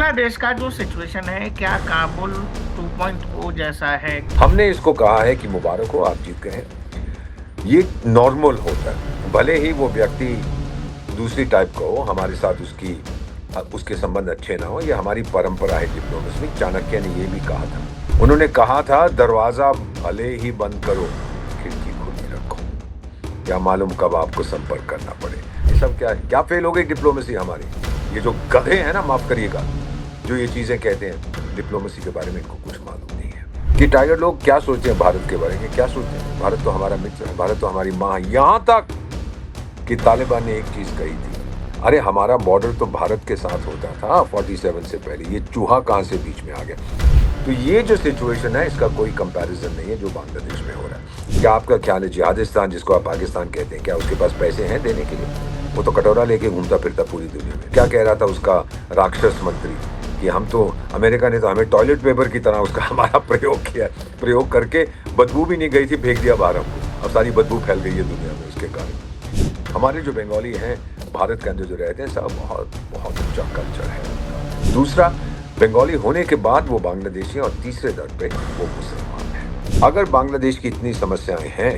बांग्लादेश का जो सिचुएशन है, क्या काबुल 2.0 जैसा है? हमने इसको कहा है कि मुबारक हो, आप जीत गए हैं। ये नॉर्मल होता है, भले ही वो व्यक्ति दूसरी टाइप का हो, हमारे साथ उसके संबंध अच्छे ना हो। ये हमारी परंपरा है डिप्लोमेसी में। चाणक्य ने ये भी कहा था, उन्होंने कहा था दरवाजा भले ही बंद करो, खिड़की खुली रखो। क्या मालूम कब आपको संपर्क करना पड़े। ये सब क्या फेल हो गई डिप्लोमेसी हमारी। ये जो गधे हैं ना, माफ करिएगा, जो ये चीजें कहते हैं डिप्लोमेसी के बारे में, इनको कुछ मालूम नहीं है कि टाइगर लोग क्या सोचते हैं भारत के बारे में। क्या सोचते हैं? भारत तो हमारा मित्र है, भारत तो हमारी माँ है। यहां तक कि तालिबान ने एक चीज कही थी, अरे हमारा बॉर्डर तो भारत के साथ होता था 47 से पहले, ये चूहा कहां से बीच में आ गया। तो ये जो सिचुएशन है, इसका कोई कंपैरिजन नहीं है जो बांग्लादेश में हो रहा है। क्या आपका ख्याल है जिहादिस्तान, जिसको आप पाकिस्तान कहते हैं, क्या उसके पास पैसे हैं देने के लिए? वो तो कटोरा लेके घूमता फिरता पूरी दुनिया में। क्या कह रहा था उसका राक्षस मंत्री कि हम तो, अमेरिका ने तो हमें टॉयलेट पेपर की तरह उसका हमारा प्रयोग किया, प्रयोग करके बदबू भी नहीं गई थी, फेंक दिया बाहर हमको। अब सारी बदबू फैल गई है दुनिया में उसके कारण। हमारे जो बंगाली हैं, भारत के अंदर जो रहते हैं, सब बहुत बहुत ऊंचा कल्चर है उनका। दूसरा, बंगाली होने के बाद वो बांग्लादेशी, और तीसरे दर पे वो मुसलमान है। अगर बांग्लादेश की इतनी समस्याएं हैं,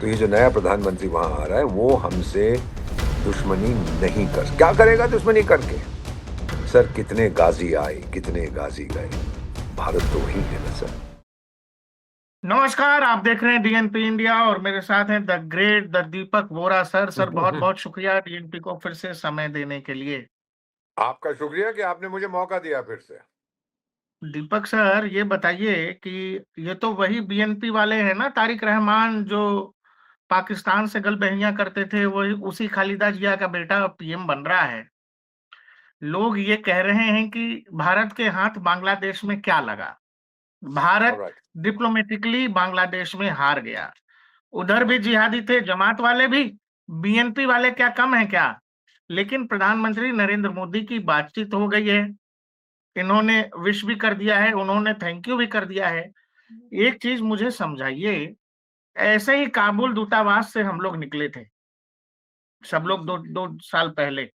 तो ये जो नया प्रधानमंत्री वहां आ रहा है, वो हमसे दुश्मनी नहीं कर, क्या करेगा दुश्मनी करके? सर, कितने गाजी आए, कितने गाजी गए, भारत तो वही है ना सर। नमस्कार, आप देख रहे हैं डीएनपी इंडिया और मेरे साथ हैं the great the Deepak Vora sir. Sir बहुत बहुत शुक्रिया डीएनपी को फिर से समय देने के लिए। आपका शुक्रिया कि आपने मुझे मौका दिया फिर से। दीपक सर, ये बताइए कि ये तो वही बीएनपी वाले हैं ना, तारिक रहमान, जो पाकिस्तान से गलबहनियां करते थे, वही उसी खालिदा जिया का बेटा पीएम बन रहा है। लोग ये कह रहे हैं कि भारत के हाथ बांग्लादेश में क्या लगा? भारत ऑलराइट। डिप्लोमेटिकली बांग्लादेश में हार गया। उधर भी जिहादी थे, जमात वाले भी, बीएनपी वाले क्या कम है क्या? लेकिन प्रधानमंत्री नरेंद्र मोदी की बातचीत हो गई है, इन्होंने विश भी कर दिया है, उन्होंने थैंक यू भी कर दिया है। एक चीज मुझे समझाइए, ऐसे ही काबुल दूतावास से हम लोग निकले थे, सब लोग दो दो साल पहले।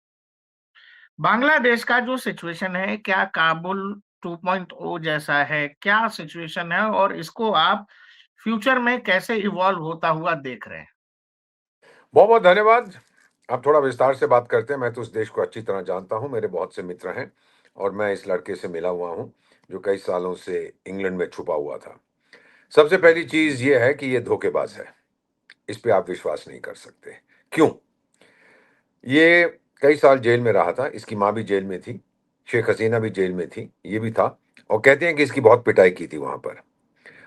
बांग्लादेश का जो सिचुएशन है, क्या काबुल 2.0 जैसा है? क्या सिचुएशन है और इसको आप फ्यूचर में कैसे इवॉल्व होता हुआ देख रहे हैं? बहुत बहुत धन्यवाद। अब थोड़ा विस्तार से बात करते हैं। मैं तो उस देश को अच्छी तरह जानता हूं, मेरे बहुत से मित्र हैं, और मैं इस लड़के से मिला हुआ हूं जो कई सालों से इंग्लैंड में छुपा हुआ था। सबसे पहली चीज ये है कि ये धोखेबाज है, इस पे आप विश्वास नहीं कर सकते। क्यों? ये कई साल जेल में रहा था, इसकी माँ भी जेल में थी, शेख हसीना भी जेल में थी, ये भी था। और कहते हैं कि इसकी बहुत पिटाई की थी वहां पर।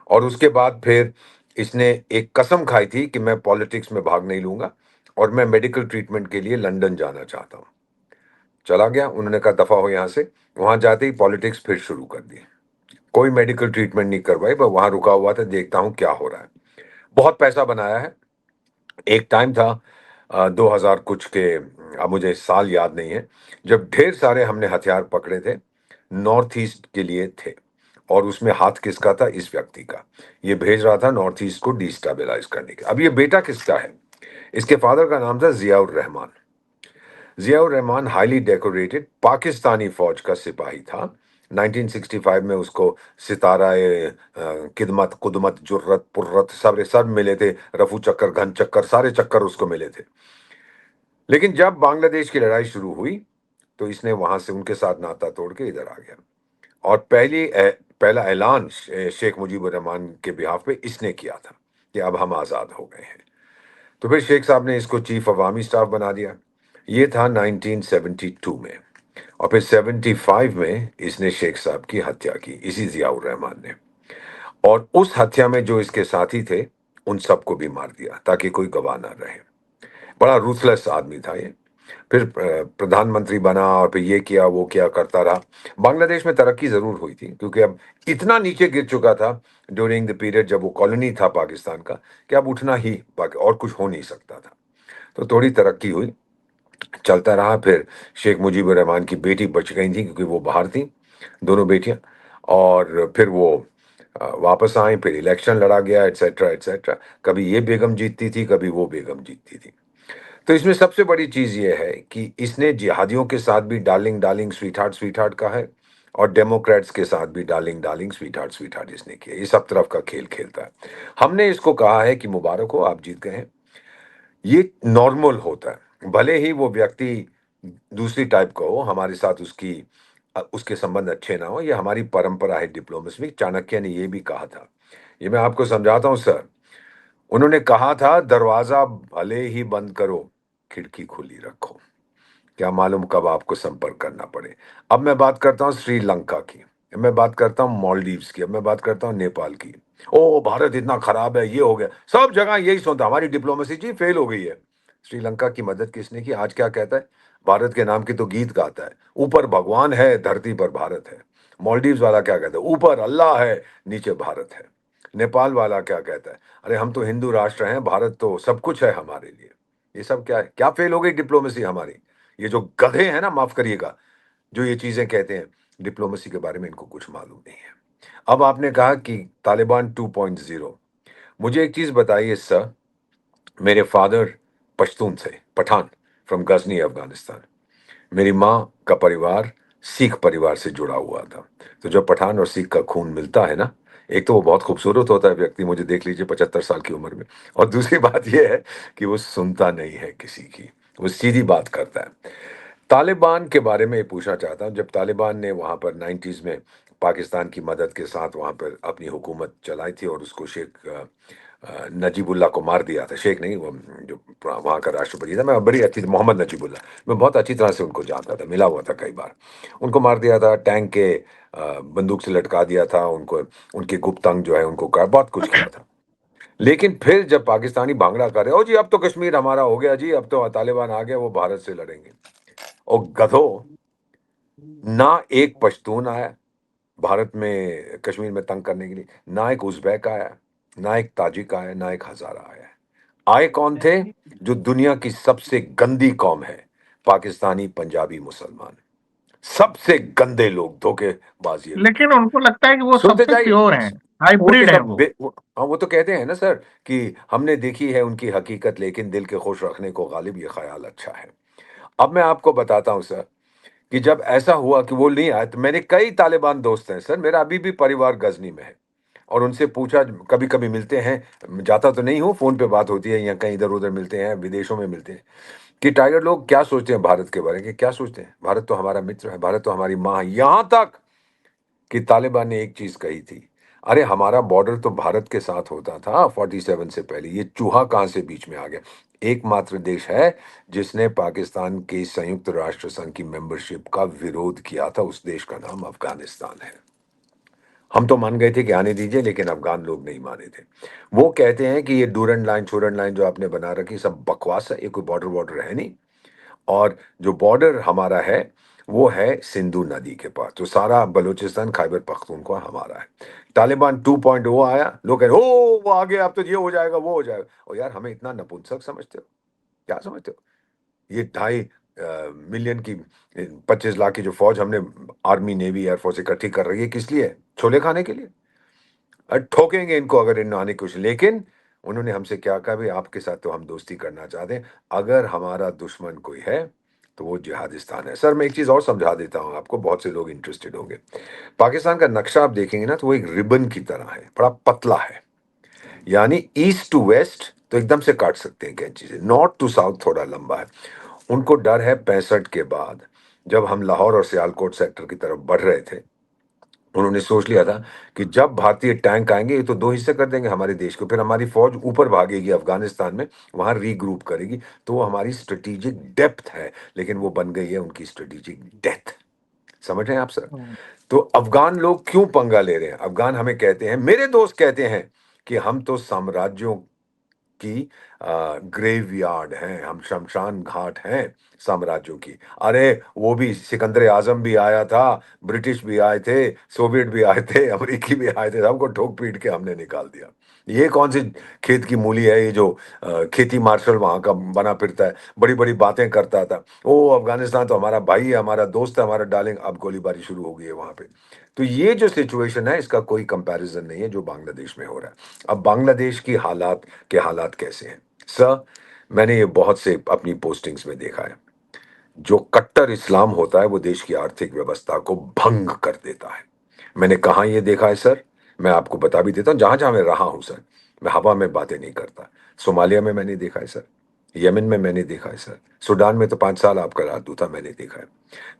और उसके बाद फिर इसने एक कसम खाई थी कि मैं पॉलिटिक्स में भाग नहीं लूंगा, और मैं मेडिकल ट्रीटमेंट के लिए लंदन जाना चाहता हूं। चला गया, उन्होंने कहा दफा हो यहां से। वहां जाते ही पॉलिटिक्स फिर शुरू कर दी। कोई मेडिकल ट्रीटमेंट नहीं करवाई, बस वहां रुका हुआ था, देखता हूं क्या हो रहा है। बहुत पैसा बनाया है। एक टाइम था 2000 कुछ के, अब मुझे साल याद नहीं है, जब ढेर सारे हमने हथियार पकड़े थे, नॉर्थ ईस्ट के लिए थे। और उसमें हाथ किसका था? इस व्यक्ति का। ये भेज रहा था नॉर्थ ईस्ट को डिस्टेबलाइज करने के। अब ये बेटा किसका है? इसके फादर का नाम था जियाउर रहमान। जियाउर रहमान हाईली डेकोरेटेड पाकिस्तानी फौज का सिपाही था। 1965 में उसको सितारा किदमत, कुदमत, जुर्रत, पुर्रत सब सब मिले थे। रफू चक्कर, घन चक्कर, सारे चक्कर उसको मिले थे। लेकिन जब बांग्लादेश की लड़ाई शुरू हुई, तो इसने वहां से उनके साथ नाता तोड़ के इधर आ गया। और पहला ऐलान शेख मुजीबुर रहमान के बिहाफ पे इसने किया था कि अब हम आज़ाद हो गए हैं। तो फिर शेख साहब ने इसको चीफ अवामी स्टाफ बना दिया। ये था 1972 में। और फिर 75 में इसने शेख साहब की हत्या की, इसी जियाउर रहमान ने। और उस हत्या में जो इसके साथी थे, उन सबको भी मार दिया ताकि कोई गवाह ना रहे। बड़ा रूथलेस आदमी था ये। फिर प्रधानमंत्री बना, और फिर ये किया वो किया करता रहा। बांग्लादेश में तरक्की जरूर हुई थी, क्योंकि अब इतना नीचे गिर चुका था ड्यूरिंग द पीरियड जब वो कॉलोनी था पाकिस्तान का, कि अब उठना ही बाकी और कुछ हो नहीं सकता था। तो थोड़ी तरक्की हुई, चलता रहा। फिर शेख मुजीबुर रहमान की बेटी बच गई थी, क्योंकि वो बाहर थी, दोनों बेटियां। और फिर वो वापस आई, फिर इलेक्शन लड़ा गया, एटसेट्रा एटसेट्रा। कभी ये बेगम जीतती थी, कभी वो बेगम जीतती थी। तो इसमें सबसे बड़ी चीज ये है कि इसने जिहादियों के साथ भी डार्लिंग डार्लिंग, स्वीट हार्ट कहा है, और डेमोक्रेट्स के साथ भी डार्लिंग डार्लिंग स्वीट हार्ट इसने किया। ये सब तरफ का खेल खेलता है। हमने इसको कहा है कि मुबारक हो, आप जीत गए हैं। ये नॉर्मल होता है, भले ही वो व्यक्ति दूसरी टाइप का हो, हमारे साथ उसके संबंध अच्छे ना हो, ये हमारी परंपरा है डिप्लोमेसी में। चाणक्य ने ये भी कहा था, ये मैं आपको समझाता हूं सर। उन्होंने कहा था, दरवाजा भले ही बंद करो, खिड़की खुली रखो, क्या मालूम कब आपको संपर्क करना पड़े। अब मैं बात करता हूँ श्रीलंका की, मैं बात करता हूँ मालदीव्स की, अब मैं बात करता हूँ नेपाल की। ओ भारत इतना खराब है, ये हो गया, सब जगह यही सुनता, हमारी डिप्लोमेसी जी फेल हो गई है। श्रीलंका की मदद किसने की? आज क्या कहता है? भारत के नाम की तो गीत गाता है, ऊपर भगवान है धरती पर भारत है। मालदीव्स वाला क्या कहता है? ऊपर अल्लाह है नीचे भारत है। नेपाल वाला क्या कहता है? अरे हम तो हिंदू राष्ट्र हैं, भारत तो सब कुछ है हमारे लिए। ये सब क्या है? क्या फेल हो गई डिप्लोमेसी हमारी? ये जो गधे हैं ना, माफ करिएगा, जो ये चीजें कहते हैं डिप्लोमेसी के बारे में, इनको कुछ मालूम नहीं है। अब आपने कहा कि तालिबान 2.0, मुझे एक चीज बताइए सर। मेरे फादर पश्तून थे, पठान, फ्रॉम गजनी अफगानिस्तान। मेरी माँ का परिवार सिख परिवार से जुड़ा हुआ था। तो जब पठान और सिख का खून मिलता है ना, एक तो वो बहुत खूबसूरत होता है व्यक्ति, मुझे देख लीजिए 75 साल की उम्र में, और दूसरी बात यह है कि वो सुनता नहीं है किसी की, वो सीधी बात करता है। तालिबान के बारे में ये पूछना चाहता हूँ, जब तालिबान ने वहाँ पर 90s में पाकिस्तान की मदद के साथ वहाँ पर अपनी हुकूमत चलाई थी और उसको शेख नजीबुल्लाह को मार दिया था, शेख नहीं, वो जो वहाँ का राष्ट्रपति था, मैं बड़ी अच्छी, मोहम्मद नजीबुल्लाह, मैं बहुत अच्छी तरह से उनको जानता था, मिला हुआ था कई बार। उनको मार दिया था, टैंक के बंदूक से लटका दिया था उनको, उनके गुप्त अंग जो है उनको बहुत कुछ किया था। लेकिन फिर जब पाकिस्तानी भांगड़ा करे, ओ जी अब तो कश्मीर हमारा हो गया जी, अब तो तालिबान आ गया, वो भारत से लड़ेंगे। और गधो, ना एक पश्तून आया भारत में कश्मीर में तंग करने के लिए, ना एक उज़्बेक आया, ना एक ताजिक आया, ना एक हज़ारा आया। आए कौन थे? जो दुनिया की सबसे गंदी कौम है, पाकिस्तानी, पंजाबी, मुसलमान, सबसे गंदे लोग, धोखेबाज ये लोग। लेकिन उनको लगता है कि वो सुनते सबसे जाइए। प्योर हैं, वो तो हाइब्रिड हैं सब वो। हाँ, वो तो कहते हैं ना सर कि हमने देखी है उनकी हकीकत, लेकिन दिल के खुश रखने को गालिब ये ख्याल अच्छा है। अब मैं आपको बताता हूँ सर, कि जब ऐसा हुआ कि वो नहीं आए, तो मेरे कई तालिबान दोस्त हैं सर, मेरा अभी भी परिवार गजनी में है, और उनसे पूछा, कभी कभी मिलते हैं, जाता तो नहीं हूँ, फोन पे बात होती है या कहीं इधर उधर मिलते हैं, विदेशों में मिलते हैं, कि टाइगर लोग क्या सोचते हैं भारत के बारे में, कि क्या सोचते हैं, भारत तो हमारा मित्र है, भारत तो हमारी माँ है। यहां तक कि तालिबान ने एक चीज कही थी, अरे हमारा बॉर्डर तो भारत के साथ होता था 47 से पहले, ये चूहा कहां से बीच में आ गया। एकमात्र देश है जिसने पाकिस्तान के संयुक्त राष्ट्र संघ की मेंबरशिप का विरोध किया था, उस देश का नाम अफगानिस्तान है। हम तो मान गए थे कि आने दीजिए, लेकिन अफगान लोग नहीं माने थे। वो कहते हैं कि ये डूरन लाइन छूरन लाइन जो आपने बना रखी, सब बकवास है, ये कोई बॉर्डर वॉर्डर है नहीं। और जो बॉर्डर हमारा है वो है सिंधु नदी के पास, तो सारा बलूचिस्तान खैबर पख्तूनख्वा हमारा है। तालिबान 2.0 आया, लोग कह रहे ओ वो आ गया, अब तो ये हो जाएगा वो हो जाएगा। और यार हमें इतना नपुंसक समझते हो? क्या समझते हो? ये 2.5 मिलियन की 25 लाख की जो फौज हमने, आर्मी नेवी एयरफोर्स इकट्ठी कर रही है, किस लिए? छोले खाने के लिए? ठोकेंगे इनको अगर इन आने कुछ। लेकिन उन्होंने हमसे क्या कहा, भाई आपके साथ तो हम दोस्ती करना चाहते हैं, अगर हमारा दुश्मन कोई है तो वो जिहादिस्तान है। सर मैं एक चीज और समझा देता हूं आपको, बहुत से लोग इंटरेस्टेड होंगे। पाकिस्तान का नक्शा आप देखेंगे ना, तो वो एक रिबन की तरह है, बड़ा पतला है, यानी ईस्ट टू वेस्ट तो एकदम से काट सकते हैं कैंची से, नॉर्थ टू साउथ थोड़ा लंबा है। उनको डर है 65 के बाद, जब हम लाहौर और सियालकोट सेक्टर की तरफ बढ़ रहे थे, उन्होंने सोच लिया था कि जब भारतीय टैंक आएंगे, ये तो दो हिस्से कर देंगे हमारे देश को, फिर हमारी फौज ऊपर भागेगी अफगानिस्तान में, वहां रीग्रुप करेगी, तो वो हमारी स्ट्रेटेजिक डेप्थ है, लेकिन वो बन गई है उनकी स्ट्रेटेजिक डेथ। समझ रहे हैं आप सर? हम्म। तो अफगान लोग क्यों पंगा ले रहे हैं? अफगान हमें कहते हैं, मेरे दोस्त कहते हैं कि हम तो साम्राज्यों की ग्रेवयार्ड हैं, हम शमशान घाट हैं साम्राज्यों की। अरे वो भी सिकंदर आजम भी आया था, ब्रिटिश भी आए थे, सोवियत भी आए थे, अमेरिकी भी आए थे, सबको ठोक पीट के हमने निकाल दिया। ये कौन सी खेत की मूली है ये जो खेती मार्शल वहां का बना फिरता है, बड़ी बड़ी बातें करता था। ओ अफगानिस्तान तो हमारा भाई है, हमारा दोस्त है, हमारा डार्लिंग। अब गोलीबारी शुरू हो गई है वहां पे। तो ये जो सिचुएशन है, इसका कोई कंपैरिजन नहीं है जो बांग्लादेश में हो रहा है। अब बांग्लादेश की हालात कैसे हैं सर? मैंने ये बहुत से अपनी पोस्टिंग्स में देखा है। जो कट्टर इस्लाम होता है वो देश की आर्थिक व्यवस्था को भंग कर देता है। मैंने कहाँ ये देखा है सर? मैं आपको बता भी देता हूँ, जहां जहां मैं रहा हूं सर। मैं हवा में बातें नहीं करता। सोमालिया में मैंने देखा है सर, यमन में मैंने देखा है सर, सूडान में तो 5 साल आपका राजदूत था, मैंने देखा है।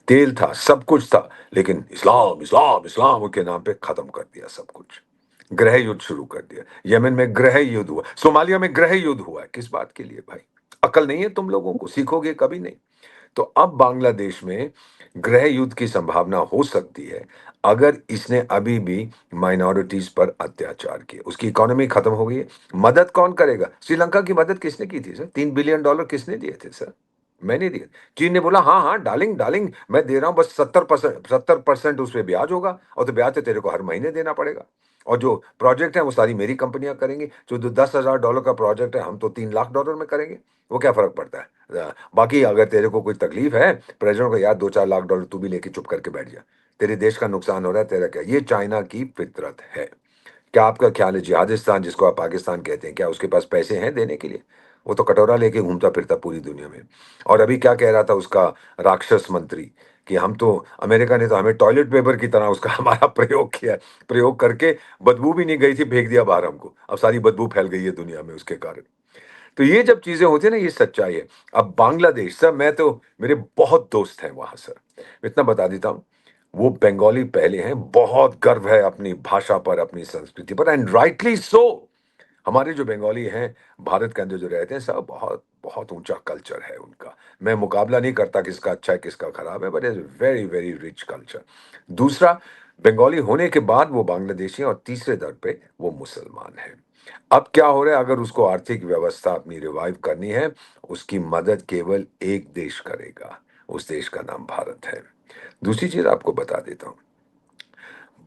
तेल था, सब कुछ था, लेकिन इस्लाम इस्लाम इस्लाम के नाम पे खत्म कर दिया सब कुछ। गृह युद्ध शुरू कर दिया। यमन में गृह युद्ध हुआ, सोमालिया में गृह युद्ध हुआ है। किस बात के लिए भाई? अकल नहीं है तुम लोगों को? सीखोगे कभी नहीं। तो अब बांग्लादेश में गृह युद्ध की संभावना हो सकती है अगर इसने अभी भी माइनॉरिटीज पर अत्याचार किए। उसकी इकोनॉमी खत्म हो गई है। मदद कौन करेगा? श्रीलंका की मदद किसने की थी सर? $3 बिलियन किसने दिए थे सर? मैंने दिए। चीन ने बोला हाँ हाँ डार्लिंग डार्लिंग मैं दे रहा हूं, बस 70% उस पर ब्याज होगा, और तो ब्याज तो तेरे को हर महीने देना पड़ेगा। और जो प्रोजेक्ट है वो सारी मेरी कंपनियां करेंगी। जो $10,000 का प्रोजेक्ट है हम तो $3 लाख में करेंगे। वो क्या फर्क पड़ता है? बाकी अगर तेरे को कोई तकलीफ है प्रेसिडेंट को, यार $2-4 लाख तू भी लेके चुप करके बैठ जा। तेरे देश का नुकसान हो रहा है, तेरा क्या? ये चाइना की फितरत है। क्या आपका ख्याल है जिहादिस्तान जिसको आप पाकिस्तान कहते हैं, क्या उसके पास पैसे हैं देने के लिए? वो तो कटोरा लेके घूमता फिरता पूरी दुनिया में। और अभी क्या कह रहा था उसका राक्षस मंत्री कि हम तो, अमेरिका ने तो हमें टॉयलेट पेपर की तरह उसका हमारा प्रयोग किया। प्रयोग करके बदबू भी नहीं गई थी, फेंक दिया बाहर हमको। अब सारी बदबू फैल गई है दुनिया में उसके कारण। तो ये जब चीजें होती है ना, ये सच्चाई है। अब बांग्लादेश सर, मैं तो, मेरे बहुत दोस्त हैं वहां सर, मैं इतना बता देता हूँ। वो बंगाली पहले हैं, बहुत गर्व है अपनी भाषा पर, अपनी संस्कृति पर, एंड राइटली सो। हमारे जो बंगाली हैं भारत के अंदर जो रहते हैं, सब बहुत बहुत ऊंचा कल्चर है उनका। मैं मुकाबला नहीं करता किसका अच्छा है किसका खराब है, but is very very rich culture. दूसरा, बंगाली होने के बाद वो बांग्लादेशी हैं, और तीसरे दर पे वो मुसलमान हैं। अब क्या हो रहा है, अगर उसको आर्थिक व्यवस्था अपनी रिवाइव करनी है, उसकी मदद केवल एक देश करेगा। उस देश का नाम भारत है। दूसरी चीज आपको बता देता हूँ,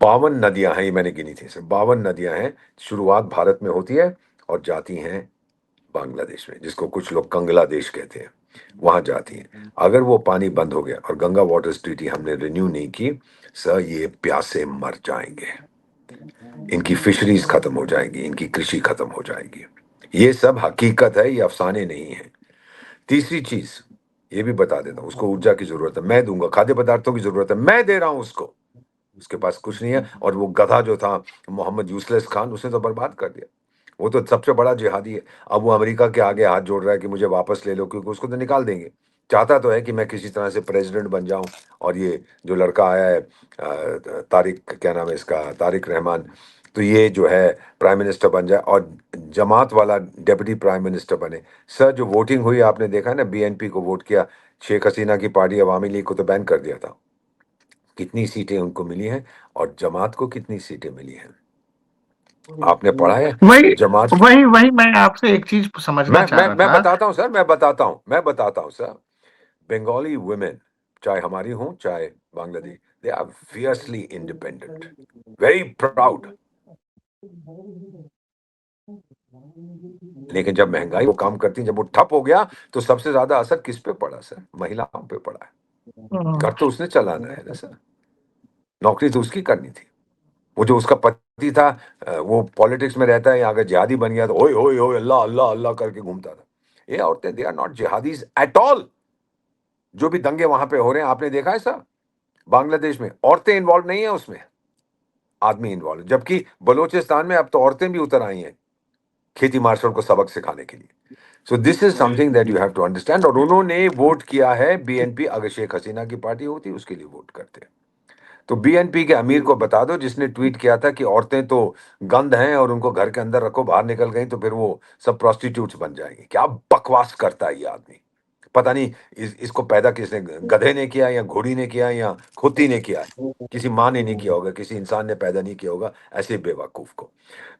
52 नदियां हैं, ये मैंने गिनी थी सर, 52 नदियां हैं। शुरुआत भारत में होती है और जाती हैं बांग्लादेश में, जिसको कुछ लोग कंगला देश कहते हैं, वहां जाती हैं। अगर वो पानी बंद हो गया और गंगा वाटर ट्रीटी हमने रिन्यू नहीं की सर, ये प्यासे मर जाएंगे। इनकी फिशरीज खत्म हो जाएगी, इनकी कृषि खत्म हो जाएगी। ये सब हकीकत है, ये अफसाने नहीं है। तीसरी चीज ये भी बता देता हूं, उसको ऊर्जा की जरूरत है, मैं दूंगा। खाद्य पदार्थों की जरूरत है, मैं दे रहा हूं उसको। उसके पास कुछ नहीं है। और वो गधा जो था मोहम्मद यूसलेस खान, उसने तो बर्बाद कर दिया। वो तो सबसे बड़ा जिहादी है। अब वो अमेरिका के आगे हाथ जोड़ रहा है कि मुझे वापस ले लो, क्योंकि उसको तो निकाल देंगे। चाहता तो है कि मैं किसी तरह से प्रेसिडेंट बन जाऊं, और ये जो लड़का आया है तारिक, क्या नाम है इसका, तारिक रहमान, तो ये जो है प्राइम मिनिस्टर बन जाए, और जमात वाला डेप्यूटी प्राइम मिनिस्टर बने। सर जो वोटिंग हुई आपने देखा है ना, बीएनपी को वोट किया, शेख हसीना की पार्टी अवामी लीग को तो बैन कर दिया था। कितनी सीटें उनको मिली हैं, और जमात को कितनी सीटें मिली हैं? आपने पढ़ा है वही जमात? वही वही मैं आपसे एक चीज समझना चाह रहा मैं था। बताता हूं सर, मैं बताता हूं सर। बंगाली वुमेन, चाहे हमारी हो चाहे Bangladesh, they are fiercely independent, very proud. लेकिन जब महंगाई वो काम करती, जब वो ठप हो गया, तो सबसे ज्यादा असर किस पे पड़ा सर? महिलाओं पे पड़ा है। घर तो उसने चलाना है ना सर, नौकरी तो उसकी करनी थी। वो जो उसका पति था, वो पॉलिटिक्स में रहता है, अगर जिहादी बन गया तो ओए ओए ओए अल्लाह अल्लाह अल्लाह करके घूमता था। ये औरतें, they are not jihadis at all. जो भी दंगे वहां पे हो रहे हैं, आपने देखा है सर, बांग्लादेश में औरतें इन्वॉल्व नहीं है उसमें, आदमी इन्वॉल्व। जबकि बलोचिस्तान में अब तो औरतें भी उतर आई हैं खेती मार्शल को सबक सिखाने के लिए। So this is something that you have to understand. और उन्होंने वोट किया है बीएनपी, अगर शेख हसीना की पार्टी होती उसके लिए वोट करते। तो बीएनपी के अमीर को बता दो, जिसने ट्वीट किया था कि औरतें तो गंद हैं और उनको घर के अंदर रखो, बाहर निकल गई तो फिर वो सब प्रोस्टिट्यूट्स बन जाएंगी। क्या बकवास करता है ये आदमी। पता नहीं इसको पैदा किसने, गधे ने किया या घोड़ी ने किया या खोती ने किया है। किसी माँ ने नहीं किया होगा, किसी इंसान ने पैदा नहीं किया होगा ऐसे बेवकूफ को।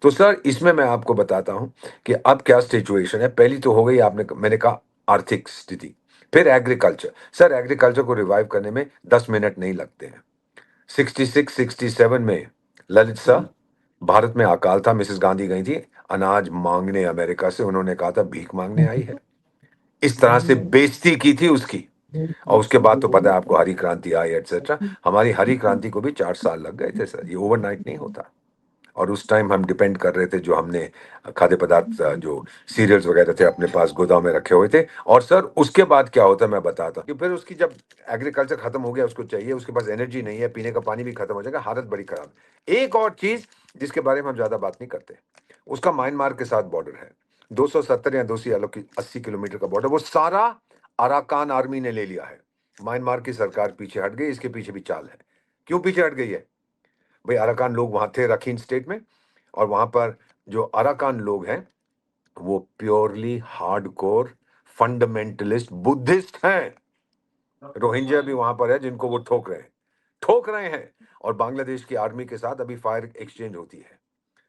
तो सर इसमें मैं आपको बताता हूं कि अब क्या सिचुएशन है। पहली तो हो गई, आपने, मैंने कहा आर्थिक स्थिति। फिर एग्रीकल्चर। सर एग्रीकल्चर को रिवाइव करने में 10 मिनट नहीं लगते हैं। 66 67 में ललित शाह, भारत में अकाल था, मिसेस गांधी गई थी अनाज मांगने अमेरिका से, उन्होंने कहा था भीख मांगने आई है। इस तरह से बेइज्जती की थी उसकी। और उसके बाद तो पता है आपको, हरी क्रांति आई एटसेट्रा। हमारी हरी क्रांति को भी 4 साल लग गए थे सर, ये ओवरनाइट नहीं होता। और उस टाइम हम डिपेंड कर रहे थे, जो हमने खाद्य पदार्थ जो सीरियल्स वगैरह थे अपने पास गोदाम में रखे हुए थे। और सर उसके बाद क्या होता है मैं बताता हूँ कि फिर उसकी जब एग्रीकल्चर खत्म हो गया, उसको चाहिए, उसके पास एनर्जी नहीं है, पीने का पानी भी खत्म हो जाएगा, हालत बड़ी खराब। एक और चीज जिसके बारे में हम ज्यादा बात नहीं करते, उसका म्यांमार के साथ बॉर्डर है, 270 या 280 किलोमीटर का बॉर्डर, वो सारा अराकान आर्मी ने ले लिया है। म्यांमार की सरकार पीछे हट गई, इसके पीछे भी चाल है। क्यों पीछे हट गई है? भाई अराकान लोग वहां थे रखीन स्टेट में, और वहां पर जो अराकान लोग हैं वो प्योरली हार्डकोर फंडामेंटलिस्ट बुद्धिस्ट हैं। रोहिंग्या भी वहां पर है जिनको वो ठोक रहे हैं। और बांग्लादेश की आर्मी के साथ अभी फायर एक्सचेंज होती है।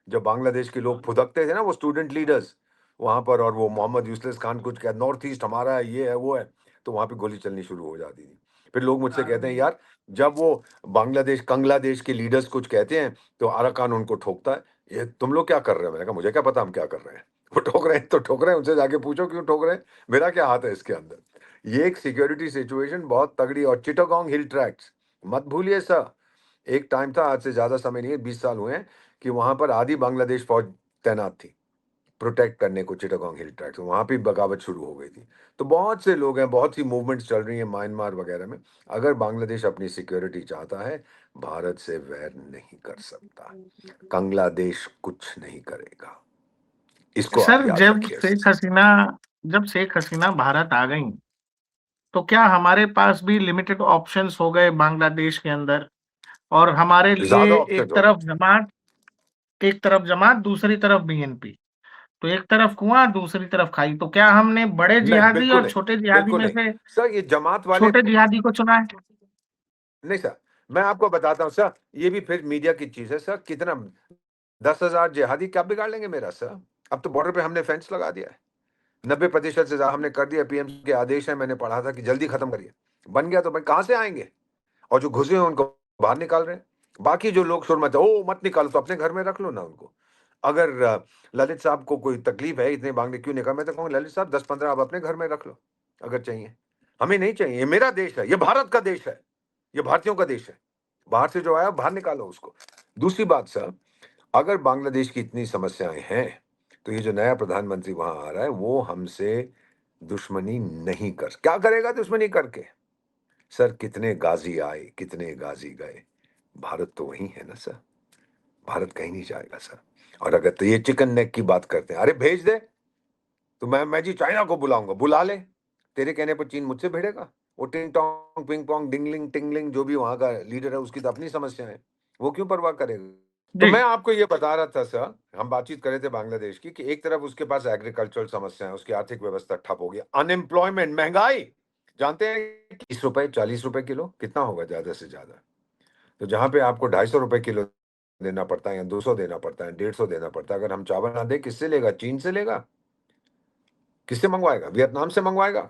जब बांग्लादेश के लोग फुदकते थे ना, वो स्टूडेंट लीडर्स वहां पर, और वो मोहम्मद यूसुफ खान कुछ क्या नॉर्थ ईस्ट हमारा है, ये है वो है, तो वहां पे गोली चलनी शुरू हो जाती थी। फिर लोग मुझसे कहते हैं यार, जब वो बांग्लादेश के लीडर्स कुछ कहते हैं तो अराकान उनको ठोकता है, ये तुम लोग क्या कर रहे हो? मैंने कहा मुझे क्या पता हम क्या कर रहे हैं, वो ठोक रहे हैं तो ठोक रहे हैं, उनसे जाके पूछो क्यों ठोक रहे हैं, मेरा क्या हाथ है इसके अंदर। ये एक सिक्योरिटी सिचुएशन बहुत तगड़ी। और चिटागोंग हिल ट्रैक्ट्स मत भूलिए सर, एक टाइम था, आज से ज्यादा समय नहीं है, 20 साल हुए हैं, कि वहां पर आधी बांग्लादेश फौज तैनात थी प्रोटेक्ट करने को चिटागोंग हिल ट्रैक्ट, वहां भी बगावत शुरू हो गई थी। तो बहुत से लोग हैं, बहुत सी मूवमेंट्स चल रही हैं म्यांमार वगैरह में। अगर बांग्लादेश अपनी सिक्योरिटी चाहता है, भारत से वैर नहीं कर सकता, बांग्लादेश कुछ नहीं करेगा, इसको आप सर याद रखिए। जब शेख हसीना भारत आ गई, तो क्या हमारे पास भी लिमिटेड ऑप्शंस हो गए बांग्लादेश के अंदर? और हमारे लिए ज्यादा ऑप्शन हो गए। एक तरफ जमात, दूसरी तरफ बीएनपी। तो एक तरफ कुआं, दूसरी तरफ खाई। तो क्या हमने बड़े नहीं जिहादी बिल्कुल और नहीं, छोटे जिहादी बिल्कुल में नहीं। से सर ये जमात वाले, छोटे जिहादी को चुना है? नहीं सर, मैं आपको बताता हूँ सर, ये भी फिर मीडिया की चीज है सर। कितना 10,000 जिहादी क्या बिगाड़ लेंगे मेरा सर? अब तो बॉर्डर पे हमने फेंस लगा दिया है, 90% से ज्यादा हमने कर दिया। पीएम के आदेश है, मैंने पढ़ा था कि जल्दी खत्म करिए। बन गया तो भाई कहां से आएंगे? और जो घुसे हैं उनको बाहर निकाल रहे हैं। बाकी जो लोग शुरू में ओ मत निकालो, तो अपने घर में रख लो ना उनको। अगर ललित साहब को कोई तकलीफ है, इतने बांग्ले क्यों निकाल, मैं तो कहूँगा ललित साहब 10-15 आप अपने घर में रख लो अगर चाहिए। हमें नहीं चाहिए, ये मेरा देश है, ये भारत का देश है, ये भारतीयों का देश है। बाहर से जो आया बाहर निकालो उसको। दूसरी बात सर, अगर बांग्लादेश की इतनी समस्याएं हैं, तो ये जो नया प्रधानमंत्री वहां आ रहा है, वो हमसे दुश्मनी नहीं कर, क्या करेगा दुश्मनी करके? सर कितने गाजी आए, कितने गाजी गए, भारत तो वही है ना सर, भारत कहीं नहीं जाएगा सर। और अगर तो ये चिकन नेक की बात करते हैं, अरे भेज दे, तो मैं जी चाइना को बुलाऊंगा, बुला ले, तेरे कहने पर चीन मुझसे भिड़ेगा? वो टिंग टोंग पिंग पोंग डिंगलिंग टिंगलिंग जो भी वहां का लीडर है, उसकी तो अपनी समस्या है, वो क्यों परवाह करेगा? तो जी। मैं आपको ये बता रहा था सर, हम बातचीत कर रहे थे बांग्लादेश की, कि एक तरफ उसके पास एग्रीकल्चरल समस्या है, उसकी आर्थिक व्यवस्था ठप हो गई, अनएम्प्लॉयमेंट, महंगाई, जानते हैं 30 रुपए 40 रुपए किलो कितना होगा ज्यादा से ज्यादा? तो जहां पे आपको 250 रुपए किलो देना पड़ता है, या 200 देना पड़ता है, 150 देना पड़ता है, अगर हम चावल ना दे किससे लेगा? चीन से लेगा? किससे मंगवाएगा? वियतनाम से मंगवाएगा?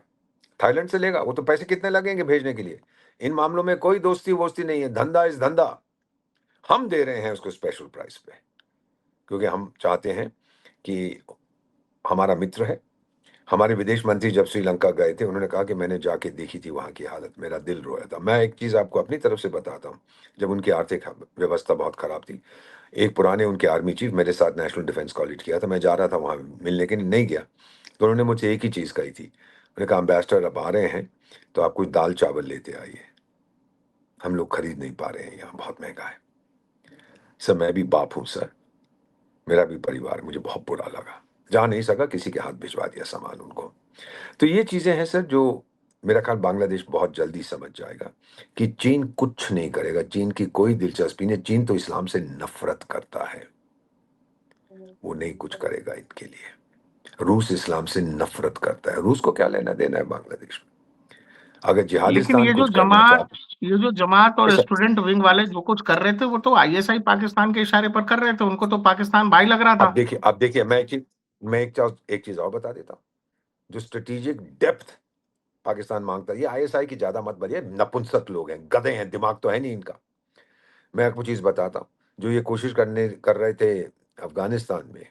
थाईलैंड से लेगा? वो तो पैसे कितने लगेंगे भेजने के लिए? इन मामलों में कोई दोस्ती वोस्ती नहीं है, धंधा इज धंधा। हम दे रहे हैं उसको स्पेशल प्राइस पे, क्योंकि हम चाहते हैं कि हमारा मित्र है। हमारे विदेश मंत्री जब श्रीलंका गए थे, उन्होंने कहा कि मैंने जाके देखी थी वहां की हालत, मेरा दिल रोया था। मैं एक चीज आपको अपनी तरफ से बताता हूँ, जब उनकी आर्थिक व्यवस्था बहुत खराब थी, एक पुराने उनके आर्मी चीफ मेरे साथ नेशनल डिफेंस कॉलेज किया था, मैं जा रहा था वहां मिलने के लिए, नहीं गया। तो उन्होंने मुझे एक ही चीज कही थी, उन्होंने कहा अम्बेसडर अब आ रहे हैं, तो आप कुछ दाल चावल लेते आइए, हम लोग खरीद नहीं पा रहे हैं, यहाँ बहुत महंगा है। सर मैं भी बाप हूँ सर, मेरा भी परिवार, मुझे बहुत बुरा लगा, जा नहीं सका, किसी के हाथ भिजवा दिया सामान उनको। तो ये चीजें हैं सर, जो मेरा ख्याल बांग्लादेश बहुत जल्दी समझ जाएगा कि चीन कुछ नहीं करेगा, चीन की कोई दिलचस्पी नहीं, चीन तो इस्लाम से नफरत करता है, वो नहीं कुछ करेगा इनके लिए। रूस इस्लाम से नफरत करता है, रूस को क्या लेना देना है बांग्लादेश में? अगर लेकिन जिहादिस्तान कुछ करना चाहता ये जो जमात है और सर, स्टूडेंट विंग वाले जो कुछ कर रहे थे, वो तो आईएसआई पाकिस्तान के इशारे पर कर रहे थे। उनको तो पाकिस्तान भाई लग रहा था। अब देखिए मैं एक चीज और बता देता हूँ। जो स्ट्रेटेजिक डेप्थ पाकिस्तान मांगता है, ये आईएसआई की ज्यादा मत बनिए, नपुंसक लोग हैं, गधे हैं, दिमाग तो है नहीं इनका। मैं आपको चीज बताता हूँ, जो ये कोशिश कर रहे थे अफगानिस्तान में,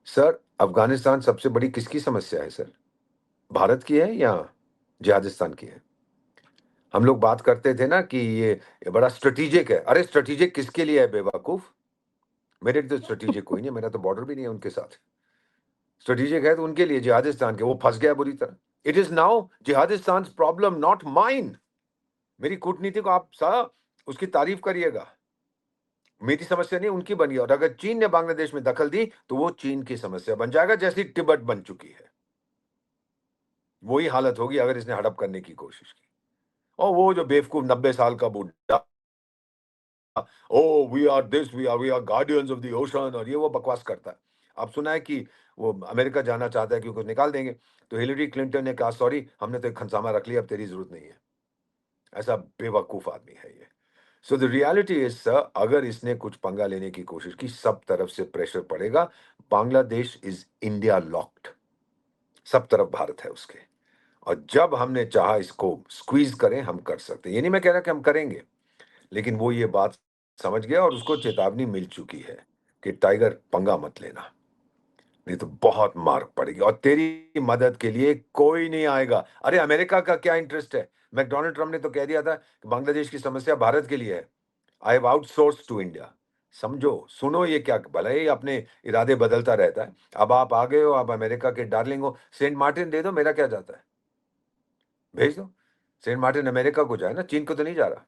सर अफगानिस्तान सबसे बड़ी किसकी समस्या है सर? भारत की है या जिहादिस्तान की है? हम लोग बात करते थे ना कि ये बड़ा स्ट्रेटेजिक है, अरे स्ट्रेटेजिक किसके लिए है बेवकूफ? मेरे लिए तो स्ट्रेटेजिक कोई नहीं, मेरा तो बॉर्डर भी नहीं है उनके साथ। स्ट्रेटेजिक है तो उनके लिए, जिहादिस्तान के, वो फंस गया बुरी तरह। It is now Jihadistan problem, not mine. मेरी कूटनीति को आप उसकी तारीफ करिएगा, मेरी समस्या नहीं, उनकी बनी है। और अगर चीन ने बांग्लादेश में दखल दी तो वो चीन की समस्या बन जाएगा, जैसी तिब्बत बन चुकी है। वही हालत होगी अगर इसने हड़प करने की कोशिश की। और वो जो बेवकूफ 90 साल का बुढ़ा, oh we are guardians of the ocean, और ये वो बकवास करता है। आप सुना है कि वो अमेरिका जाना चाहता है क्योंकि निकाल देंगे, तो हिलरी क्लिंटन ने कहा सॉरी, हमने तो एक खनसामा रख लिया, अब तेरी जरूरत नहीं है। ऐसा बेवकूफ आदमी है ये। So the reality is sir, अगर इसने कुछ पंगा लेने की कोशिश की, सब तरफ से प्रेशर पड़ेगा। बांग्लादेश इज इंडिया लॉक्ड, सब तरफ भारत है उसके। और जब हमने चाहा इसको स्क्वीज करें, हम कर सकते हैं। ये नहीं मैं कह रहा कि हम करेंगे, लेकिन वो ये बात समझ गया और उसको चेतावनी मिल चुकी है कि टाइगर पंगा मत लेना, नहीं तो बहुत मार पड़ेगी और तेरी मदद के लिए कोई नहीं आएगा। अरे अमेरिका का क्या इंटरेस्ट है? मैकडोनाल्ड ट्रम्प ने तो कह दिया था कि बांग्लादेश की समस्या भारत के लिए है, I have outsource to India. समझो, सुनो, ये क्या, भले ही अपने इरादे बदलता रहता है। अब आप आ गए हो, आप अमेरिका के डार्लिंग हो, सेंट मार्टिन दे दो, मेरा क्या जाता है, भेज दो। सेंट मार्टिन अमेरिका को जाए ना, चीन को तो नहीं जा रहा।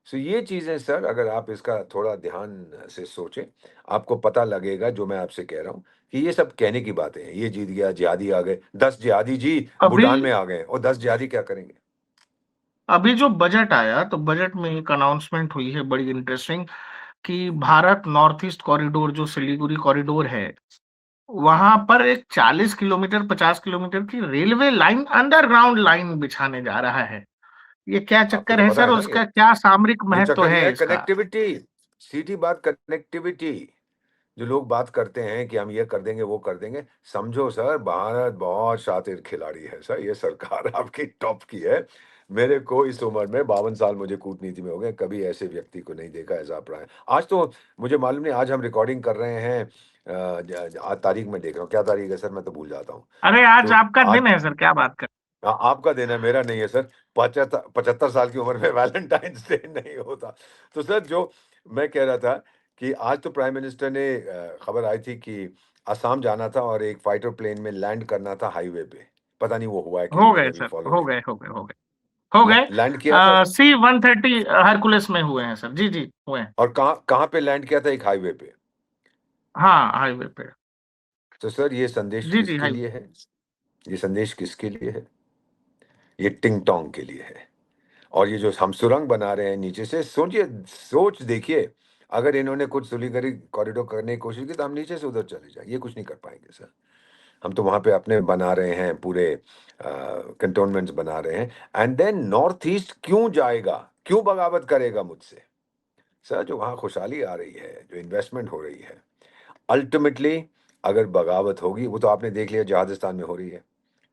सो ये चीजें सर, अगर आप इसका थोड़ा ध्यान से सोचें, आपको पता लगेगा जो मैं आपसे कह रहा हूं कि ये सब कहने की बातें हैं। ये जीत गया, जिहादी आ गए, 10 जिहादी जी अभी भूटान में आ गए, और 10 जिहादी क्या करेंगे? अभी जो बजट आया तो बजट में एक अनाउंसमेंट हुई है बड़ी इंटरेस्टिंग कि भारत नॉर्थ ईस्ट कॉरिडोर जो सिलीगुड़ी कॉरिडोर है वहां पर एक 40 किलोमीटर 50 किलोमीटर की रेलवे लाइन अंडरग्राउंड लाइन बिछाने जा रहा है। ये क्या आपको चक्कर तो है पता सर? है ना, उसका क्या सामरिक ये महत्व चक्कर ये है है इसका? कनेक्टिविटी। सीधी बात कनेक्टिविटी। जो लोग बात करते हैं कि हम ये कर देंगे वो कर देंगे, समझो सर, भारत बहुत शातिर खिलाड़ी है सर, ये सरकार आपकी टॉप की है। मेरे को इस उम्र में 52 साल मुझे कूटनीति में हो गए, कभी ऐसे व्यक्ति को नहीं देखा ऐसा प्राय। आज तो मुझे मालूम नहीं, आज हम रिकॉर्डिंग कर रहे हैं, आज तारीख में देख रहा हूँ, क्या तारीख है सर, मैं तो भूल जाता हूँ। अरे आज तो आपका आज, दिन है सर, क्या बात कर। आपका दिन है, मेरा नहीं है सर। 75 साल की उम्र में वैलेंटाइंस डे नहीं होता। तो सर, जो मैं कह रहा था कि आज तो प्राइम मिनिस्टर ने, खबर आई थी कि असम जाना था और एक फाइटर प्लेन में लैंड करना था हाईवे पे। पता नहीं वो हुआ है कि हो नहीं, गए मैंने भी सर, फॉलो हो नहीं गए, किया। हो गए, हो गए, हो गए। लैंड किया था सर? C-130 हरकुलस में हुए हैं सर, जी जी हुए हैं। और कहाँ कहाँ पे लैंड किया था? एक हाईवे पे। हाँ, हाईवे पे। तो सर, ये संदेश जी जी किसके हाईवे। लिए है? ये संदेश किसके लिए है? ये टिंग टोंग के लिए है। और ये जो हम सुरंग बना रहे हैं नीचे से, सोचिए, सोच देखिए, अगर इन्होंने कुछ सुलीगरी कॉरिडोर करने की कोशिश की तो हम नीचे से उधर चले जाए, ये कुछ नहीं कर पाएंगे सर। हम तो वहां पे अपने बना रहे हैं, पूरे कंटोनमेंट्स बना रहे हैं। एंड देन नॉर्थ ईस्ट क्यों जाएगा, क्यों बगावत करेगा मुझसे? सर, जो वहां खुशहाली आ रही है, जो इन्वेस्टमेंट हो रही है, अल्टीमेटली अगर बगावत होगी, वो तो आपने देख लिया जिहादिस्तान में हो रही है,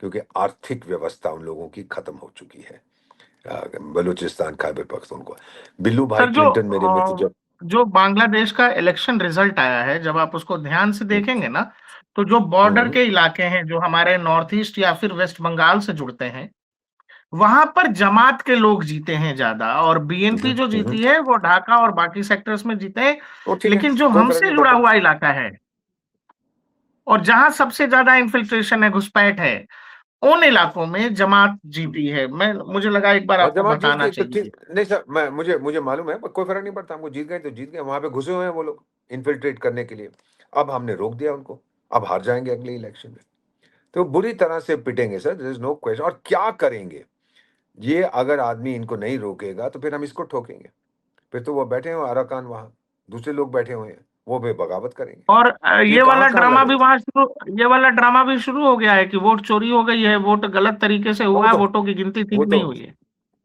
क्योंकि आर्थिक व्यवस्था उन लोगों की खत्म हो चुकी है। बलूचिस्तान, खैबर पख्तूनख्वा। बिल्लू भाई सर क्लिंटन मेरे मित्र जब, जो बांग्लादेश का इलेक्शन रिजल्ट आया है, जब आप उसको ध्यान से देखेंगे ना, तो जो बॉर्डर हम्म, के इलाके हैं जो हमारे नॉर्थ ईस्ट या फिर वेस्ट बंगाल से जुड़ते हैं, वहां पर जमात के लोग जीते हैं ज्यादा, और बीएनपी जो हम्म, जीती है वो ढाका और बाकी सेक्टर्स में जीते हैं। वो ठीक है, लेकिन जो कोई फर्क हमसे नहीं जुड़ा पड़ता। हुआ इलाका है और जहां सबसे ज्यादा इन्फिल्ट्रेशन है, घुसपैठ है, उन इलाकों में जमात जीती है। मुझे लगा एक बार और आपको जमात जीत बताना गई तो चाहिए। ठीक नहीं सर, मैं मुझे मुझे मालूम है, पर कोई फर्क नहीं पड़ता, हमको जीत गए तो जीत गए, वहां पे घुसे हुए हैं वो लोग इन्फिल्ट्रेट करने के लिए। अब हमने रोक दिया उनको, अब हार जाएंगे अगले इलेक्शन में, तो बुरी तरह से पिटेंगे sir, there is no question. और क्या करेंगे ये, अगर आदमी इनको नहीं रोकेगा तो फिर हम इसको ठोकेंगे। फिर तो वो बैठे हुए अराकान, वहां दूसरे लोग बैठे हुए हैं, वो भी बगावत करेंगे। और ये ये वाला कहाँ कहाँ ड्रामा भी लड़ेंगे? वहां शुरू ये वाला ड्रामा भी शुरू हो गया है कि वोट चोरी हो गई है, वोट गलत तरीके से वो हुआ है, तो वोटों की गिनती वो ठीक तो नहीं हुई है।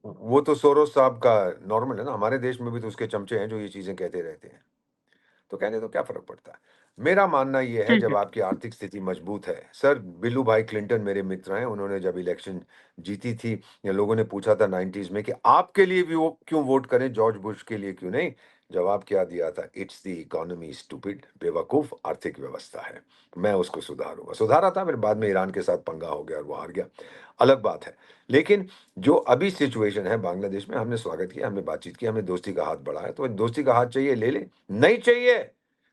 वो तो सोरोस साहब का नॉर्मल है ना, हमारे देश में भी तो उसके चमचे हैं जो ये चीजें कहते रहते हैं। तो कहने तो क्या फर्क पड़ता है? मेरा मानना ये है, ठीक जब है। आपकी आर्थिक स्थिति मजबूत है, सर बिल्लू भाई क्लिंटन मेरे मित्र हैं, उन्होंने जब इलेक्शन जीती थी, या लोगों ने पूछा था 90s में कि आपके लिए भी वो क्यों वोट करें, जॉर्ज बुश के लिए क्यों नहीं, जवाब क्या दिया था, इट्स द इकोनॉमी स्टूपिड, बेवकूफ आर्थिक व्यवस्था है, मैं उसको सुधारूंगा। सुधारा था, फिर बाद में ईरान के साथ पंगा हो गया और वो हार गया, अलग बात है। लेकिन जो अभी सिचुएशन है बांग्लादेश में, हमने स्वागत किया, हमने बातचीत की, हमने दोस्ती का हाथ बढ़ाया, तो दोस्ती का हाथ चाहिए ले ले, नहीं चाहिए,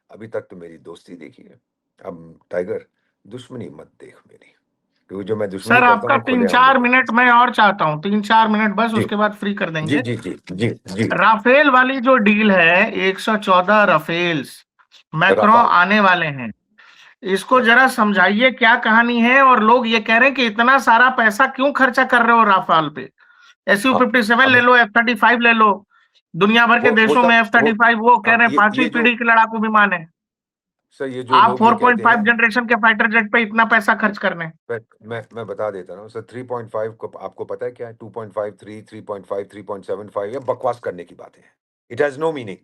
अभी तक तो मेरी दोस्ती देखी है, अब टाइगर दुश्मनी मत देख मेरी, क्योंकि जो मैं दुश्मनी सर करता हूँ आपका वो तीन खुलेआम नहीं चार करता। मिनट मैं और चाहता हूँ, 3-4 मिनट बस, जी उसके बाद फ्री कर जी देंगे। जी जी जी जी। राफेल वाली जो डील है, 114 राफेल्स मैक्रो रफाल। आने वाले हैं, इसको राइट। जरा समझाइए क्या कहानी है। और लोग ये कह रहे हैं कि इतना सारा पैसा क्यों खर्चा कर रहे हो राफाल पे। हाँ, SU-57 ले हमें लो, F-35 ले लो। दुनिया भर के वो देशों में सब वो F-35 वो कह हाँ, रहे हैं पांचवी ये जो पीढ़ी के लड़ाकू विमान है। सर, ये जो आप लोग ये कहते 4.5 हैं, जनरेशन के फाइटर जेट पे इतना पैसा खर्च करने। मैं बता देता हूँ सर, 3.5 को आपको पता है क्या है, 2.5, 3.5, 3.75, ये बकवास करने की बातें हैं, इट हैज नो मीनिंग।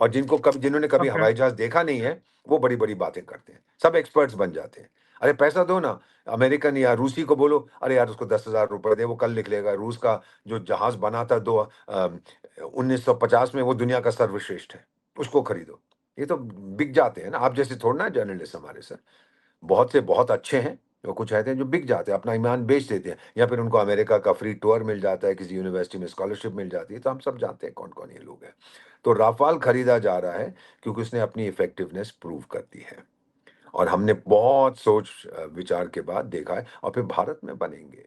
और जिन्होंने कभी ओके। हवाई जहाज देखा नहीं है, वो बड़ी बड़ी बातें करते हैं, सब एक्सपर्ट्स बन जाते हैं। अरे पैसा दो ना, अमेरिकन या रूसी को बोलो, अरे यार उसको 10,000 रुपए दे, वो कल लिख लेगा। रूस का जो जहाज बना था 1950 में, वो दुनिया का सर्वश्रेष्ठ है, उसको खरीदो। ये तो बिक जाते हैं ना, आप जैसे थोड़ा ना जर्नलिस्ट हमारे सर, बहुत से बहुत अच्छे हैं, वो कुछ ऐसे हैं जो बिक जाते हैं, अपना ईमान बेच देते हैं, या फिर उनको अमेरिका का फ्री टूर मिल जाता है, किसी यूनिवर्सिटी में स्कॉलरशिप मिल जाती है, तो हम सब जानते हैं कौन कौन ये लोग हैं। तो राफाल खरीदा जा रहा है क्योंकि उसने अपनी इफेक्टिवनेस प्रूव कर दी है, और हमने बहुत सोच विचार के बाद देखा है, और फिर भारत में बनेंगे,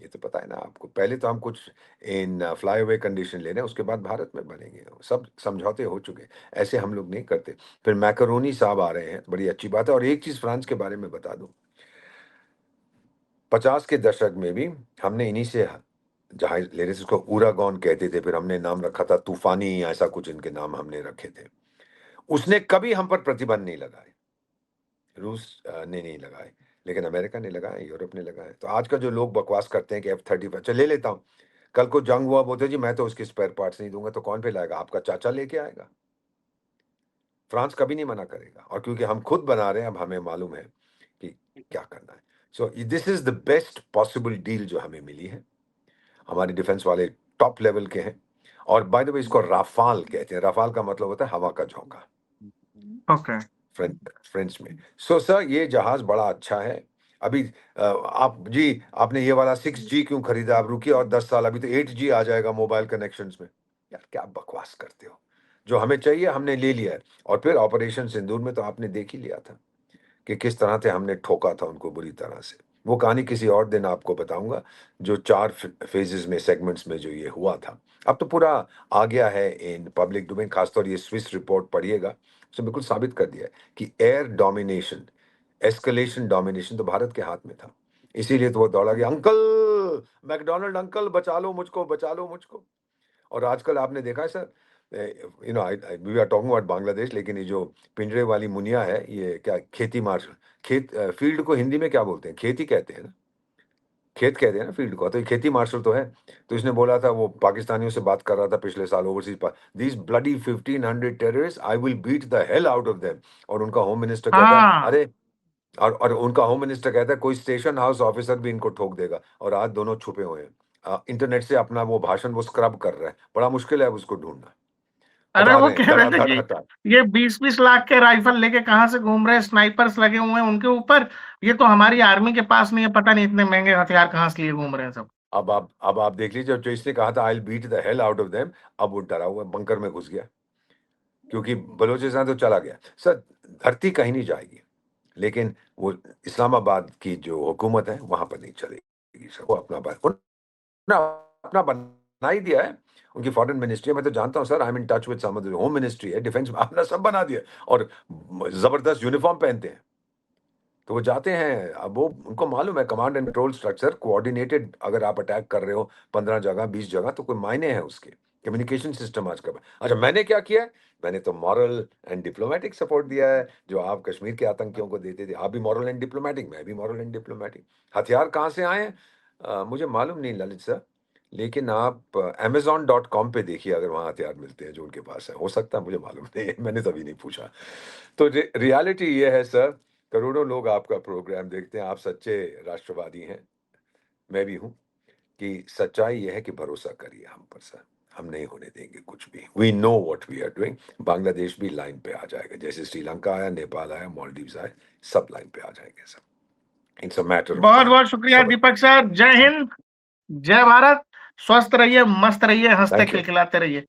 ये तो पता है ना आपको। पहले तो हम कुछ इन फ्लाईओवर कंडीशन ले रहे हैं, उसके बाद भारत में बनेंगे, सब समझौते हो चुके हैं, ऐसे हम लोग नहीं करते। फिर मैकरोनी साहब आ रहे हैं, बड़ी अच्छी बात है। और एक चीज फ्रांस के बारे में बता दूं, 50 के दशक में भी हमने इन्हीं से जहाज ले रहे थे, उसको उरागॉन कहते थे, फिर हमने नाम रखा था तूफानी, ऐसा कुछ इनके नाम हमने रखे थे। उसने कभी हम पर प्रतिबंध नहीं लगाए, रूस ने नहीं लगाए, लेकिन अमेरिका ने लगाए, यूरोप ने लगाए। तो आज का जो लोग बकवास करते हैं कि F-35 चल ले लेता हूँ, कल को जंग हुआ, बोलते जी मैं तो उसके स्पेयर पार्ट्स नहीं दूंगा, तो कौन पे लाएगा, आपका चाचा लेके आएगा। फ्रांस कभी नहीं मना करेगा, और क्योंकि हम खुद बना रहे हैं, अब हमें मालूम है कि क्या करना है। सो this is the best possible deal जो हमें मिली है। हमारे डिफेंस वाले टॉप लेवल के हैं, और बाय द वे इसको राफाल कहते हैं, राफाल का मतलब होता है हवा का झोंका, ओके। फ्रेंच में। सो सर, ये जहाज बड़ा अच्छा है। अभी आप जी, आपने ये वाला 6G क्यों खरीदा, आप रुकिए और 10 साल, अभी तो 8G आ जाएगा मोबाइल कनेक्शंस में। यार क्या बकवास करते हो, जो हमें चाहिए हमने ले लिया है। और फिर ऑपरेशन सिंदूर में तो आपने देख ही लिया था कि किस तरह से हमने ठोका था उनको बुरी तरह से। वो कहानी किसी और दिन आपको बताऊंगा, जो 4 फेजेस में, सेगमेंट्स में जो ये हुआ था। अब तो पूरा आ गया है इन पब्लिक डोमेन, खासतौर ये स्विस रिपोर्ट पढ़िएगा, उसने बिल्कुल साबित कर दिया है कि एयर डोमिनेशन, एस्केलेशन डोमिनेशन तो भारत के हाथ में था। इसीलिए तो वो दौड़ा गया, अंकल मैकडोनल्ड अंकल बचा लो मुझको, बचा लो मुझको। और आजकल आपने देखा है sir, you know we are talking about Bangladesh, लेकिन ये जो पिंजरे वाली मुनिया है, ये क्या खेती मार्शल, फील्ड को हिंदी में क्या बोलते हैं, खेती कहते हैं ना, खेत कहते हैं ना फील्ड को, तो ये खेती मार्शल तो है। तो इसने बोला था, वो पाकिस्तानियों से बात कर रहा था पिछले साल ओवरसीज पर, these bloody 1500 terrorist, I will beat the hell out of them. और उनका होम मिनिस्टर कहता है, हाँ। अरे, और उनका होम मिनिस्टर कहता है कोई स्टेशन हाउस ऑफिसर भी इनको ठोक देगा। और आज दोनों छुपे हुए हैं, इंटरनेट से अपना वो भाषण वो स्क्रब कर रहा है, बड़ा मुश्किल है अब उसको ढूंढना। अरे हटा वो रहे हैं, कह रहे थे धड़ाधड़ कि हटा। ये 20-20 लाख के राइफल लेके कहाँ से घूम रहे हैं, स्नाइपर्स लगे हुए हैं उनके ऊपर। ये तो हमारी आर्मी के पास नहीं है, पता नहीं इतने महंगे हथियार कहाँ से लिए घूम रहे हैं सब। अब आप देख लीजिए, जो इसने कहा था I will beat the hell out of them, अब वो डरा हुआ बंकर में घुस गया, क्योंकि बलूचिस्तान तो चला गया। सर, धरती कहीं नहीं जाएगी, लेकिन वो इस्लामाबाद की जो हुकूमत है वहां पर नहीं चलेगी सर। वो उन्होंने अपना बना ही दिया है, उनकी फॉरेन मिनिस्ट्री, मैं तो जानता हूँ sir, I am in touch with some of the home ministry है, डिफेंस में अपना सब बना दिया, और जबरदस्त यूनिफॉर्म पहनते हैं। तो वो जाते हैं, अब वो उनको मालूम है command and control structure coordinated, अगर आप अटैक कर रहे हो 15 जगह 20 जगह, तो कोई मायने है उसके, कम्युनिकेशन सिस्टम आज का। अच्छा, मैंने क्या किया है, मैंने तो मॉरल एंड डिप्लोमेटिक सपोर्ट दिया है, जो आप कश्मीर के आतंकियों को देते थे, आप भी मॉरल एंड डिप्लोमेटिक, मैं भी मॉरल एंड डिप्लोमेटिक। हथियार कहाँ से आए हैं, मुझे मालूम नहीं ललित सर, लेकिन आप amazon.com पे देखिए, अगर वहाँ हथियार मिलते हैं जो उनके पास है। हो सकता है, मुझे मालूम नहीं है, मैंने कभी नहीं पूछा। तो रियलिटी ये है सर, करोड़ों लोग आपका प्रोग्राम देखते हैं, आप सच्चे राष्ट्रवादी हैं, मैं भी हूँ, कि सच्चाई ये है कि भरोसा करिए हम पर सर, हम नहीं होने देंगे कुछ भी। We know what we are doing. Bangladesh भी लाइन पे आ जाएगा, जैसे श्रीलंका आया, नेपाल आया, मालदीव्स आए, सब लाइन पे आ जाएंगे sir. It's a matter of बहुत टाइम। बहुत शुक्रिया सबर दीपक सर। जय हिंद, जय भारत। स्वस्थ रहिए, मस्त रहिए, हंसते थैंक यू। खिलखिलाते रहिए।